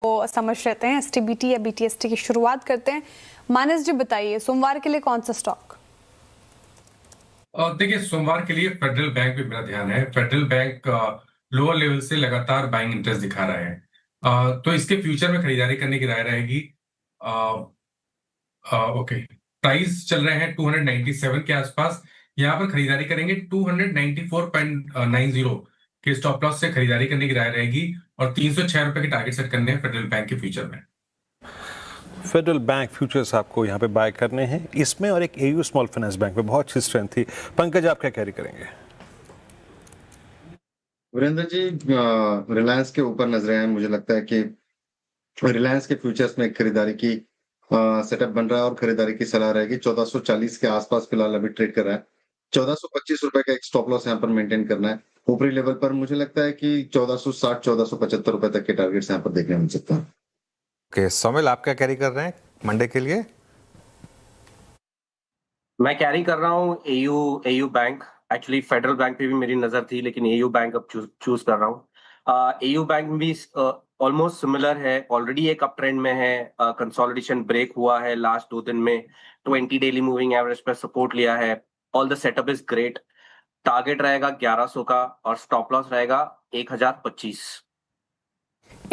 वो समझ रहते हैं एसटीबीटी या बीटीएसटी की शुरुआत करते हैं। मानस जी बताइए सोमवार के लिए कौन सा स्टॉक? देखिए, सोमवार के लिए फेडरल बैंक पे मेरा ध्यान है। फेडरल बैंक लोअर लेवल से लगातार बाइंग इंटरेस्ट दिखा रहा है, तो इसके फ्यूचर में खरीदारी करने की राय रहेगी। ओके, प्राइस चल रहे हैं 297 के आसपास। यहाँ पर खरीदारी करेंगे 294.90 के स्टॉप लॉस से खरीदारी करने की राय रहेगी और 306 रुपए के टारगेट सेट करने हैं फेडरल बैंक के फ्यूचर में। फेडरल बैंक फ्यूचर्स आपको यहाँ पे बाय करने हैं इसमें, और एक एयू स्मॉल फाइनेंस बैंक में बहुत अच्छी स्ट्रेंथ थी। पंकज, आप क्या कैरी करेंगे? वीरेंद्र जी, रिलायंस के ऊपर नजरें हैं। मुझे लगता है कि रिलायंस के फ्यूचर्स में खरीदारी की सेटअप बन रहा है और खरीदारी की सलाह रहेगी। 1440 के आसपास फिलहाल अभी ट्रेड कर रहा है। 1425 रुपए का एक स्टॉप लॉस यहाँ पर मेंटेन करना है। ऊपरी लेवल पर मुझे लगता है कि 1460 1475 रुपए तक के टारगेट्स यहाँ पर देखने मिल सकता है। ओके, सोमेल, आप क्या कैरी कर रहे हैं मंडे के लिए? मैं कैरी कर रहा हूँ AU bank. Actually federal bank पे भी मेरी नजर थी, लेकिन एयू बैंक अब चूज कर रहा हूँ। एयू बैंक भी ऑलमोस्ट सिमिलर है, ऑलरेडी एक अप ट्रेंड में है। कंसोलिडेशन ब्रेक हुआ है लास्ट 2 दिन में, 20 डेली मूविंग एवरेज पर सपोर्ट लिया है। All the setup is great. Target रहेगा 1100 का और स्टॉप लॉस रहेगा 1025।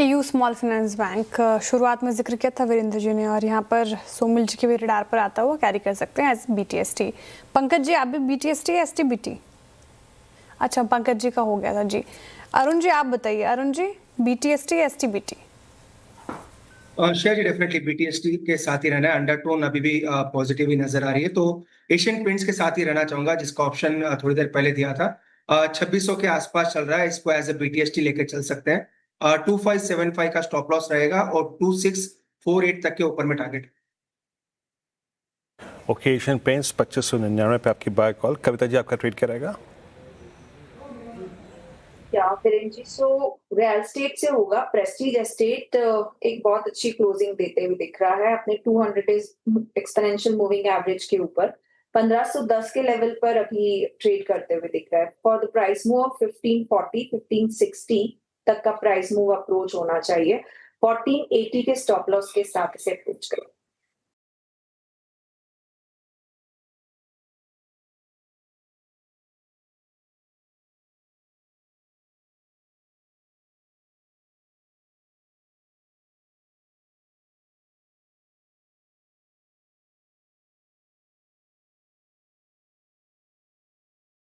एयू स्मॉल फाइनेंस बैंक शुरुआत में जिक्र किया था वीरेंद्र जी ने, और यहाँ पर सोमिल जी के भी रडार पर आता हुआ कैरी कर सकते हैं एज बीटीएसटी। पंकज जी, आप भी बीटीएसटी या एसटीबीटी? अच्छा, पंकज जी का हो गया था जी। अरुण जी, आप बताइए। अरुण जी, बीटीएसटी या एसटीबीटी? शेयर जी डेफिनेटली बीटीएसटी के साथ ही रहना है। अंडरटोन अभी भी पॉजिटिव ही नजर आ रही है, तो एशियन पेंट्स के साथ ही रहना चाहूंगा, जिसका ऑप्शन थोड़ी देर पहले दिया था। 2600 के आसपास चल रहा है, इसको एज ए बीटीएसटी लेकर चल सकते हैं। 2575 का स्टॉप लॉस रहेगा और 2648 तक के ऊपर में टारगेट। ओके, एशियन पेंट्स 2599 पे आपकी बाय कॉल। कविता जी, आपका ट्रेड क्या रहेगा? क्या फिर जी, सो रियल एस्टेट से होगा। प्रेस्टीज एस्टेट एक बहुत अच्छी क्लोजिंग देते हुए दिख रहा है अपने 200 डेज एक्सपोनेंशियल मूविंग एवरेज के ऊपर। 1510 के लेवल पर अभी ट्रेड करते हुए दिख रहा है। फॉर द प्राइस मूव 1540 1560 तक का प्राइस मूव अप्रोच होना चाहिए। 1480 के स्टॉप लॉस के साथ इसे अप्रोच करें।